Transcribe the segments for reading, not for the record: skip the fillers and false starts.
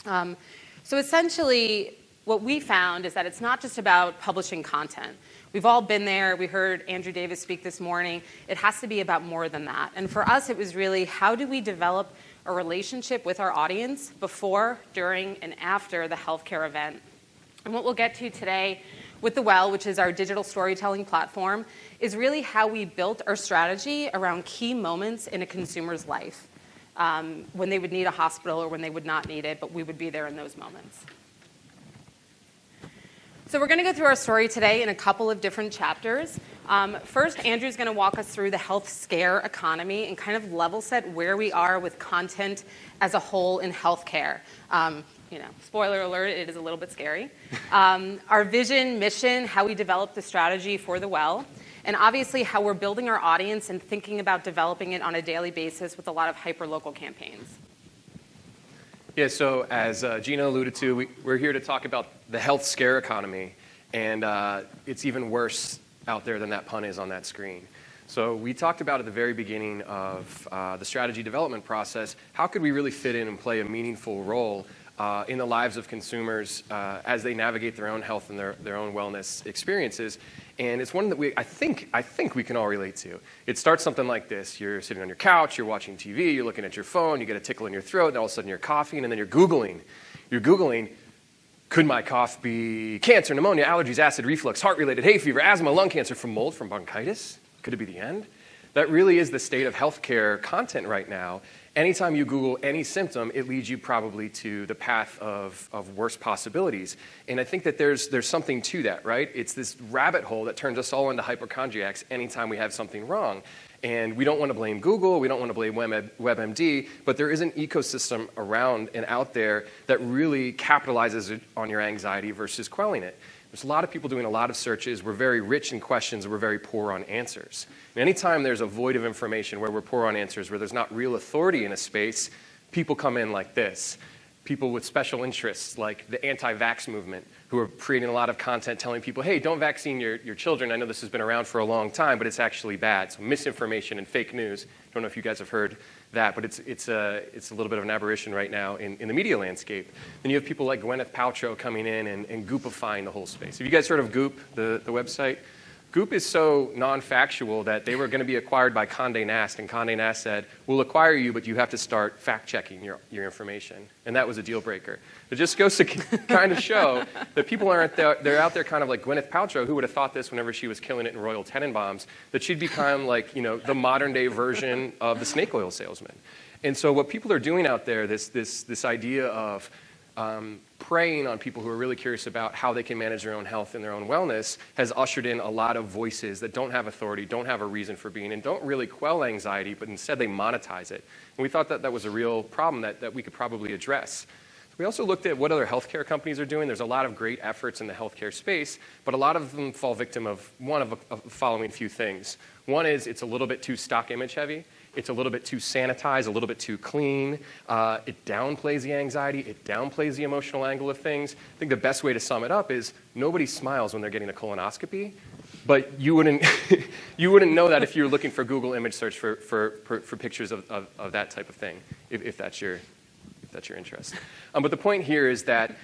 So essentially, what we found is that it's not just about publishing content. We've all been there. We heard Andrew Davis speak this morning. It has to be about more than that. And for us, it was really, how do we develop a relationship with our audience before, during, and after the healthcare event? And what we'll get to today with The Well, which is our digital storytelling platform, is really how we built our strategy around key moments in a consumer's life, when they would need a hospital or when they would not need it, but we would be there in those moments. So we're going to go through our story today in a couple of different chapters. First, Andrew's going to walk us through the health scare economy and kind of level set where we are with content as a whole in healthcare. Spoiler alert, it is a little bit scary. Our vision, mission, how we developed the strategy for The Well, and obviously how we're building our audience and thinking about developing it on a daily basis with a lot of hyper-local campaigns. Yeah, so as Gina alluded to, we're here to talk about the health scare economy, and it's even worse out there than that pun is on that screen. So we talked about at the very beginning of the strategy development process, how could we really fit in and play a meaningful role in the lives of consumers as they navigate their own health and their own wellness experiences. And it's one that I think we can all relate to. It starts something like this. You're sitting on your couch, you're watching TV, you're looking at your phone, you get a tickle in your throat, and all of a sudden you're coughing, and then you're Googling. You're Googling, could my cough be cancer, pneumonia, allergies, acid reflux, heart-related hay fever, asthma, lung cancer, from mold, from bronchitis? Could it be the end? That really is the state of healthcare content right now. Anytime you Google any symptom, it leads you probably to the path of worse possibilities. And I think that there's something to that, right? It's this rabbit hole that turns us all into hypochondriacs anytime we have something wrong. And we don't want to blame Google, we don't want to blame WebMD, but there is an ecosystem around and out there that really capitalizes on your anxiety versus quelling it. There's a lot of people doing a lot of searches. We're very rich in questions, and we're very poor on answers. And anytime there's a void of information, where we're poor on answers, where there's not real authority in a space, people come in like this. People with special interests, like the anti-vax movement, who are creating a lot of content telling people, hey, don't vaccine your children. I know this has been around for a long time, but it's actually bad. So misinformation and fake news. I don't know if you guys have heard that, but it's a little bit of an aberration right now in the media landscape. Then you have people like Gwyneth Paltrow coming in and Goopifying the whole space. Have you guys heard of Goop, the website? Goop is so non-factual that they were going to be acquired by Condé Nast, and Condé Nast said, we'll acquire you, but you have to start fact-checking your information. And that was a deal breaker. It just goes to kind of show that people aren't there, they're out there kind of like Gwyneth Paltrow, who would have thought this whenever she was killing it in Royal Tenenbaums, that she'd become like, the modern-day version of the snake oil salesman. And so what people are doing out there, this idea of preying on people who are really curious about how they can manage their own health and their own wellness, has ushered in a lot of voices that don't have authority, don't have a reason for being, and don't really quell anxiety, but instead they monetize it. And we thought that was a real problem that we could probably address. We also looked at what other healthcare companies are doing. There's a lot of great efforts in the healthcare space, but a lot of them fall victim of one of the following few things. One is it's a little bit too stock image heavy. It's a little bit too sanitized, a little bit too clean. It downplays the anxiety. It downplays the emotional angle of things. I think the best way to sum it up is nobody smiles when they're getting a colonoscopy, but you wouldn't you wouldn't know that if you were looking for Google image search for pictures of that type of thing, if that's your interest. But the point here is that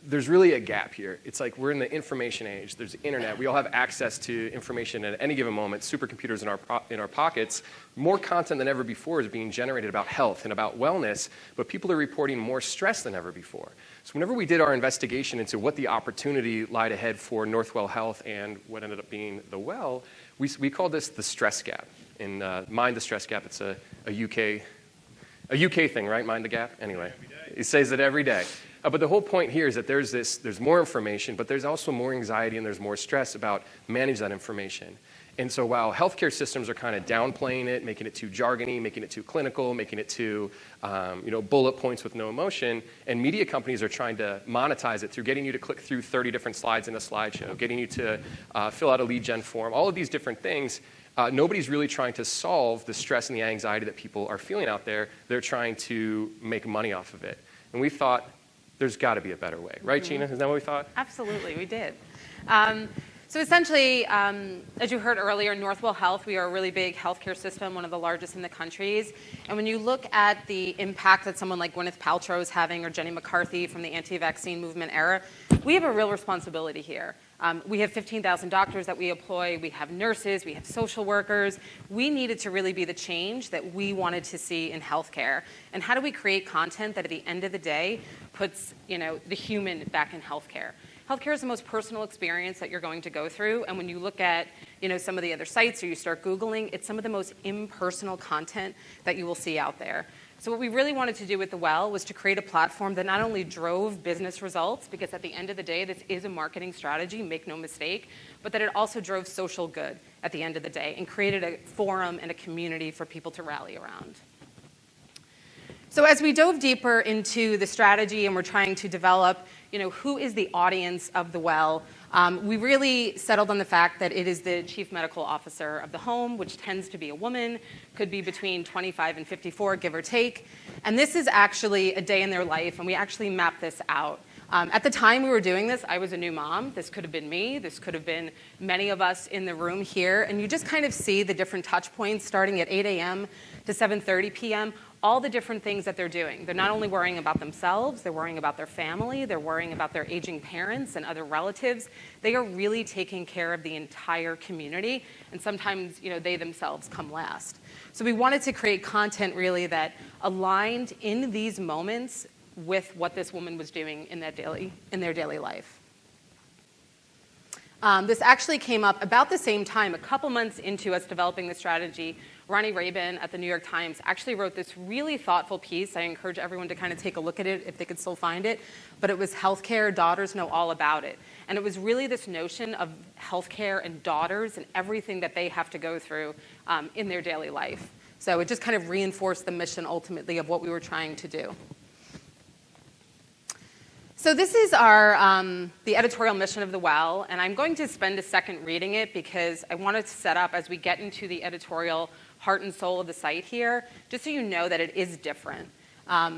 there's really a gap here. It's like we're in the information age. There's the internet. We all have access to information at any given moment, supercomputers in our pockets. More content than ever before is being generated about health and about wellness, but people are reporting more stress than ever before. So whenever we did our investigation into what the opportunity lied ahead for Northwell Health and what ended up being The Well, we called this the stress gap. And Mind the Stress Gap, it's a UK thing, right? Mind the Gap? Anyway, he says it every day. But the whole point here is that there's more information, but there's also more anxiety and there's more stress about managing that information. And so while healthcare systems are kind of downplaying it, making it too jargony, making it too clinical, making it too bullet points with no emotion, and media companies are trying to monetize it through getting you to click through 30 different slides in a slideshow, getting you to fill out a lead gen form, all of these different things, nobody's really trying to solve the stress and the anxiety that people are feeling out there. They're trying to make money off of it. And we thought, there's got to be a better way. Right, Gina? Isn't that what we thought? Absolutely, we did. So essentially, as you heard earlier, Northwell Health, we are a really big healthcare system, one of the largest in the countries. And when you look at the impact that someone like Gwyneth Paltrow is having, or Jenny McCarthy from the anti-vaccine movement era, we have a real responsibility here. We have 15,000 doctors that we employ. We have nurses. We have social workers. We needed to really be the change that we wanted to see in healthcare. And how do we create content that at the end of the day puts, the human back in healthcare? Healthcare is the most personal experience that you're going to go through. And when you look at, some of the other sites or you start Googling, it's some of the most impersonal content that you will see out there. So what we really wanted to do with The Well was to create a platform that not only drove business results, because at the end of the day, this is a marketing strategy, make no mistake, but that it also drove social good at the end of the day and created a forum and a community for people to rally around. So as we dove deeper into the strategy and we're trying to develop, who is the audience of The Well, we really settled on the fact that it is the chief medical officer of the home, which tends to be a woman, could be between 25 and 54, give or take. And this is actually a day in their life, and we actually mapped this out. At the time we were doing this, I was a new mom. This could have been me. This could have been many of us in the room here. And you just kind of see the different touch points starting at 8 a.m. to 7:30 p.m., all the different things that they're doing. They're not only worrying about themselves, they're worrying about their family, they're worrying about their aging parents and other relatives. They are really taking care of the entire community, and sometimes, they themselves come last. So we wanted to create content really that aligned in these moments with what this woman was doing in their daily life. This actually came up about the same time, a couple months into us developing the strategy. Ronnie Rabin at the New York Times actually wrote this really thoughtful piece. I encourage everyone to kind of take a look at it if they could still find it. But it was Healthcare, Daughters Know All About It. And it was really this notion of healthcare and daughters and everything that they have to go through in their daily life. So it just kind of reinforced the mission ultimately of what we were trying to do. So this is the editorial mission of The Well, and I'm going to spend a second reading it because I wanted to set up as we get into the editorial heart and soul of the site here, just so you know that it is different.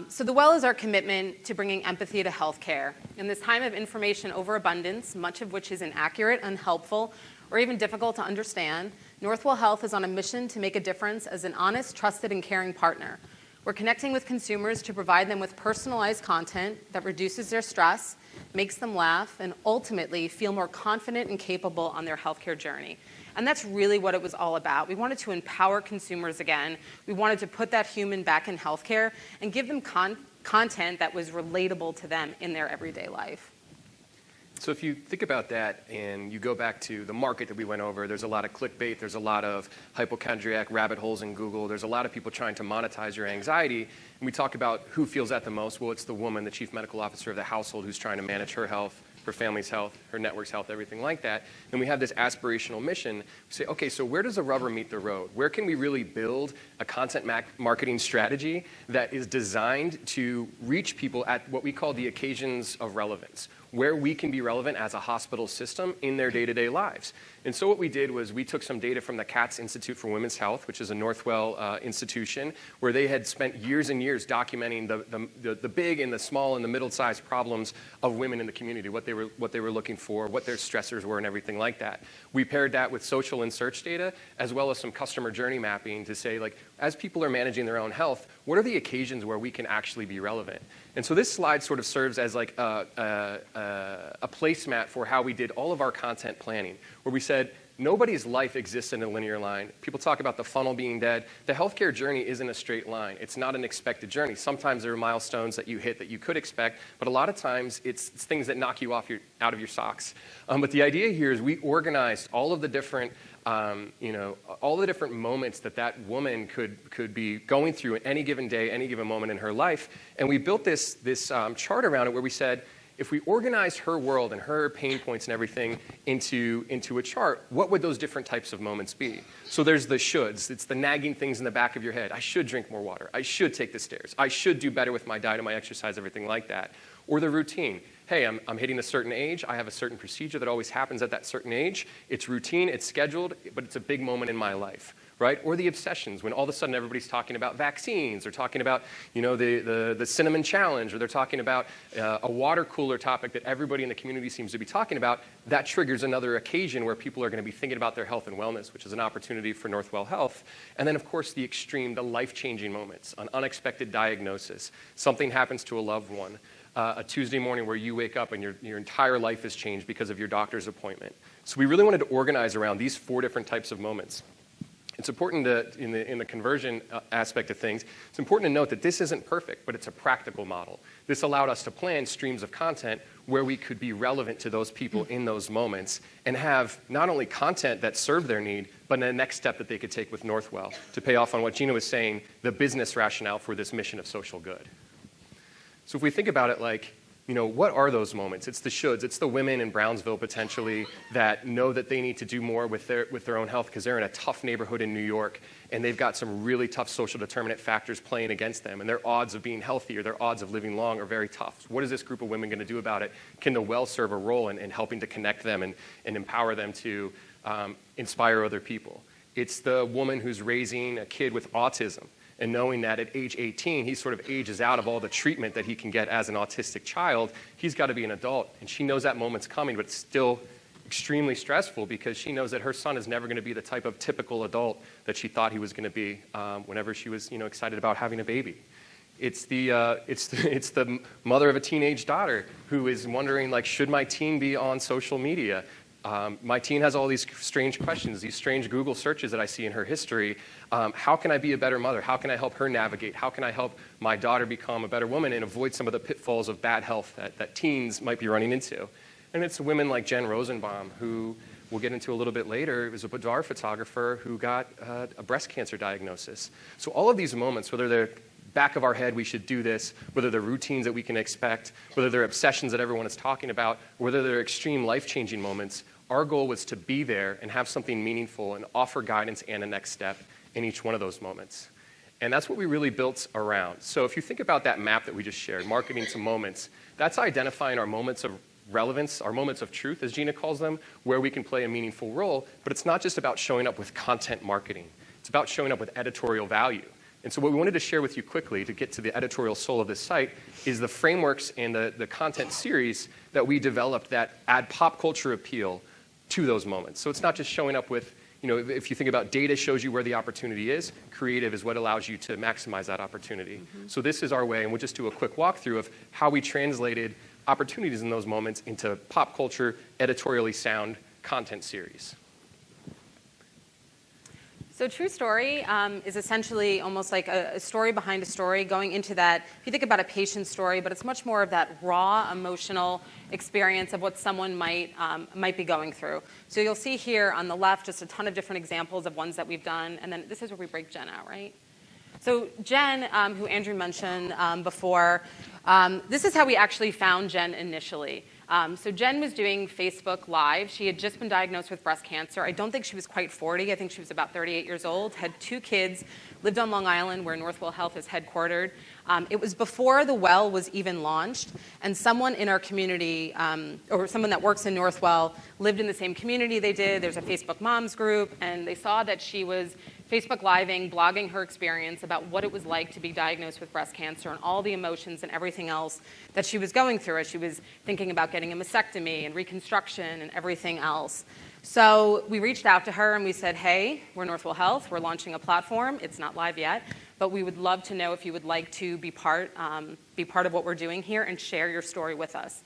So The Well is our commitment to bringing empathy to healthcare. In this time of information overabundance, much of which is inaccurate, unhelpful, or even difficult to understand, Northwell Health is on a mission to make a difference as an honest, trusted, and caring partner. We're connecting with consumers to provide them with personalized content that reduces their stress, makes them laugh, and ultimately feel more confident and capable on their healthcare journey. And that's really what it was all about. We wanted to empower consumers again. We wanted to put that human back in healthcare and give them content that was relatable to them in their everyday life. So if you think about that and you go back to the market that we went over, there's a lot of clickbait, there's a lot of hypochondriac rabbit holes in Google, there's a lot of people trying to monetize your anxiety, and we talk about who feels that the most. Well, it's the woman, the chief medical officer of the household, who's trying to manage her health, her family's health, her network's health, everything like that. And we have this aspirational mission. We say, okay, so where does the rubber meet the road? Where can we really build a content marketing strategy that is designed to reach people at what we call the occasions of relevance, where we can be relevant as a hospital system in their day-to-day lives? And so what we did was we took some data from the Katz Institute for Women's Health, which is a Northwell institution, where they had spent years and years documenting the big and the small and the middle-sized problems of women in the community, what they were looking for, what their stressors were, and everything like that. We paired that with social and search data, as well as some customer journey mapping to say, like, as people are managing their own health, what are the occasions where we can actually be relevant? And so this slide sort of serves as like a placemat for how we did all of our content planning, where we said nobody's life exists in a linear line. People talk about the funnel being dead. The healthcare journey isn't a straight line. It's not an expected journey. Sometimes there are milestones that you hit that you could expect, but a lot of times it's things that knock you out of your socks. But the idea here is we organized all of the different all the different moments that woman could be going through at any given day, any given moment in her life. And we built this chart around it where we said, if we organized her world and her pain points and everything into a chart, what would those different types of moments be? So there's the shoulds. It's the nagging things in the back of your head. I should drink more water. I should take the stairs. I should do better with my diet and my exercise, everything like that. Or the routine. Hey, I'm hitting a certain age. I have a certain procedure that always happens at that certain age. It's routine, it's scheduled, but it's a big moment in my life. right? Or the obsessions, when all of a sudden everybody's talking about vaccines, or talking about, the cinnamon challenge, or they're talking about a water cooler topic that everybody in the community seems to be talking about. That triggers another occasion where people are going to be thinking about their health and wellness, which is an opportunity for Northwell Health. And then, of course, the extreme, the life-changing moments, an unexpected diagnosis, something happens to a loved one, a Tuesday morning where you wake up and your entire life has changed because of your doctor's appointment. So we really wanted to organize around these 4 different types of moments. It's important in the conversion aspect of things, it's important to note that this isn't perfect, but it's a practical model. This allowed us to plan streams of content where we could be relevant to those people in those moments and have not only content that served their need, but a next step that they could take with Northwell to pay off on what Gina was saying, the business rationale for this mission of social good. So if we think about it like, what are those moments? It's the shoulds. It's the women in Brownsville potentially that know that they need to do more with their own health because they're in a tough neighborhood in New York and they've got some really tough social determinant factors playing against them, and their odds of being healthy or their odds of living long are very tough. So what is this group of women going to do about it? Can the well serve a role in helping to connect them and empower them to inspire other people? It's the woman who's raising a kid with autism and knowing that at age 18, he sort of ages out of all the treatment that he can get as an autistic child. He's got to be an adult, and she knows that moment's coming, but it's still extremely stressful because she knows that her son is never going to be the type of typical adult that she thought he was going to be whenever she was excited about having a baby. It's the mother of a teenage daughter who is wondering, like, should my teen be on social media? My teen has all these strange questions, these strange Google searches that I see in her history. How can I be a better mother? How can I help her navigate? How can I help my daughter become a better woman and avoid some of the pitfalls of bad health that teens might be running into? And it's women like Jen Rosenbaum, who we'll get into a little bit later, is a boudoir photographer who got a breast cancer diagnosis. So all of these moments, whether they're back of our head, we should do this, whether they're routines that we can expect, whether they're obsessions that everyone is talking about, whether they're extreme life-changing moments, our goal was to be there and have something meaningful and offer guidance and a next step in each one of those moments. And that's what we really built around. So if you think about that map that we just shared, marketing to moments, that's identifying our moments of relevance, our moments of truth, as Gina calls them, where we can play a meaningful role. But it's not just about showing up with content marketing. It's about showing up with editorial value. And so what we wanted to share with you quickly to get to the editorial soul of this site is the frameworks and the content series that we developed that add pop culture appeal to those moments. So it's not just showing up with, if you think about data shows you where the opportunity is, creative is what allows you to maximize that opportunity. Mm-hmm. So this is our way, and we'll just do a quick walkthrough of how we translated opportunities in those moments into pop culture, editorially sound content series. So True Story is essentially almost like a story behind a story, going into that, if you think about a patient story, but it's much more of that raw emotional experience of what someone might be going through. So you'll see here on the left just a ton of different examples of ones that we've done, and then this is where we break Jen out, right? So Jen, who Andrew mentioned before, this is how we actually found Jen initially. So Jen was doing Facebook Live. She had just been diagnosed with breast cancer. I don't think she was quite 40. I think she was about 38 years old, had 2 kids, lived on Long Island where Northwell Health is headquartered. It was before the well was even launched, and someone in our community, or someone that works in Northwell, lived in the same community they did. There's a Facebook Moms group, and they saw that she was Facebook Living, blogging her experience about what it was like to be diagnosed with breast cancer and all the emotions and everything else that she was going through as she was thinking about getting a mastectomy and reconstruction and everything else. So we reached out to her and we said, hey, we're Northwell Health. We're launching a platform. It's not live yet, but we would love to know if you would like to be part of what we're doing here and share your story with us.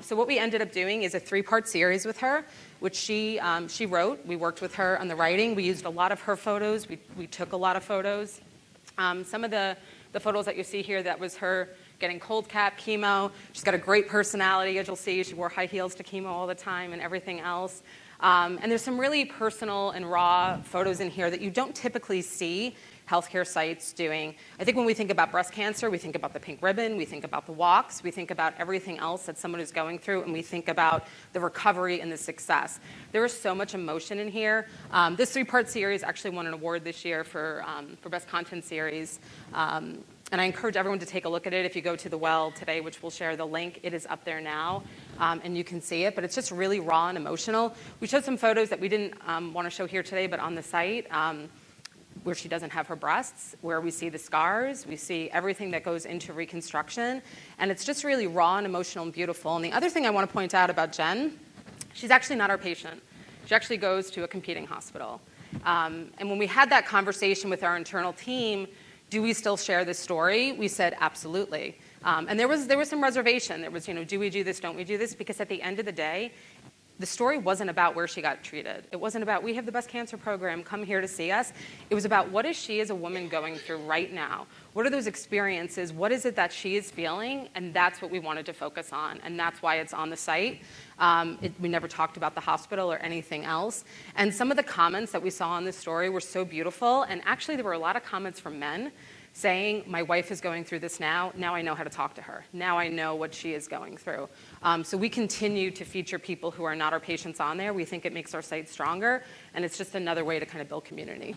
So what we ended up doing is a 3-part series with her, which she wrote. We worked with her on the writing. We used a lot of her photos. We took a lot of photos. Some of the photos that you see here, that was her getting cold cap chemo. She's got a great personality, as you'll see. She wore high heels to chemo all the time and everything else. And there's some really personal and raw photos in here that you don't typically see healthcare sites doing. I think when we think about breast cancer, we think about the pink ribbon, we think about the walks, we think about everything else that someone is going through, and we think about the recovery and the success. There is so much emotion in here. This 3-part series actually won an award this year for Best Content Series. And I encourage everyone to take a look at it. If you go to the well today, which we'll share the link, it is up there now, and you can see it. But it's just really raw and emotional. We showed some photos that we didn't want to show here today, but on the site. where she doesn't have her breasts, where we see the scars, we see everything that goes into reconstruction, and it's just really raw and emotional and beautiful. And the other thing I want to point out about Jen, she's actually not our patient. She actually goes to a competing hospital. And when we had that conversation with our internal team, do we still share this story? We said absolutely. And there was some reservation. There was, do we do this, don't we do this? Because at the end of the day, the story wasn't about where she got treated. It wasn't about, we have the best cancer program, come here to see us. It was about, what is she as a woman going through right now? What are those experiences? What is it that she is feeling? And that's what we wanted to focus on. And that's why it's on the site. We never talked about the hospital or anything else. And some of the comments that we saw on this story were so beautiful. And actually, there were a lot of comments from men saying, my wife is going through this now. Now I know how to talk to her. Now I know what she is going through. So we continue to feature people who are not our patients on there. We think it makes our site stronger, and it's just another way to kind of build community.